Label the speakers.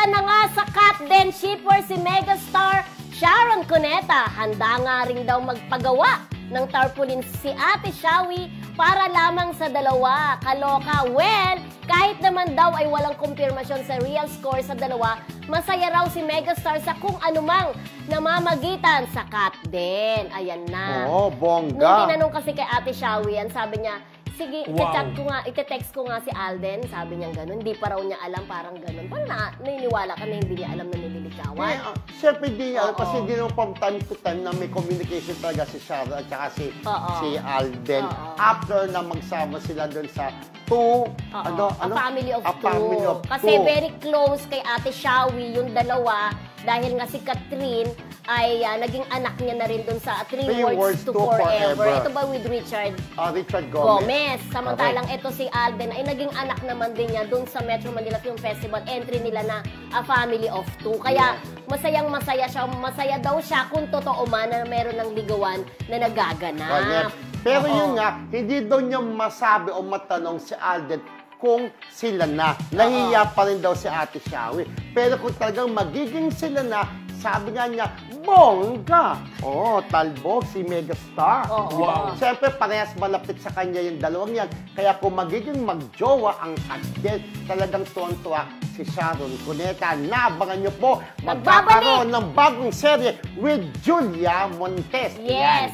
Speaker 1: na nga sa cut din shipper si megastar Sharon Cuneta. Handa nga rin daw magpagawa ng tarpaulin si Ate Shawi para lamang sa dalawa. Kaloka. Well, kahit naman daw ay walang kumpirmasyon sa real score sa dalawa, masaya raw si megastar sa kung anumang namamagitan sa cut din. Ayan na.
Speaker 2: Oo, bongga.
Speaker 1: Nung tinanong kasi kay Ate Shawi, sabi niya, sige,
Speaker 2: Wow.
Speaker 1: ite-text ko nga si Alden, sabi niya gano'n. Hindi pa raw niya alam, parang gano'n. Parang naniniwala ka na hindi niya alam na nililigawan.
Speaker 2: Siyempre hindi niya alam kasi hindi naman from time to time na may communication talaga si Sharon at saka si Alden. After na magsama sila doon sa
Speaker 1: A family of two. Kasi very close kay Ate Shawi yung dalawa dahil nga si Catherine ay naging anak niya na rin dun sa Three Words to Forever. Ito ba with Richard Gomez. Samantalang ito si Alden ay naging anak naman din niya dun sa Metro Manila Film Festival. Entry nila na A Family of Two. Kaya masayang-masaya siya. Masaya daw siya kung totoo man na meron ng ligawan na nagaganap.
Speaker 2: Pero yun nga, hindi daw niya masabi o matanong si Alden kung sila na. Nahiya pa rin daw si Ate Shawi. Pero kung talagang magiging sila na, sabi nga niya, bongga! Talbog, si megastar. Wow! Siyempre, parehas malapit sa kanya yung dalawang yan. Kaya kung magiging magjowa ang Adel, talagang tuwan-tuwa si Sharon Cuneta. Naabangan niyo po, magkakaroon ng bagong serye with Julia Montes.
Speaker 1: Yes!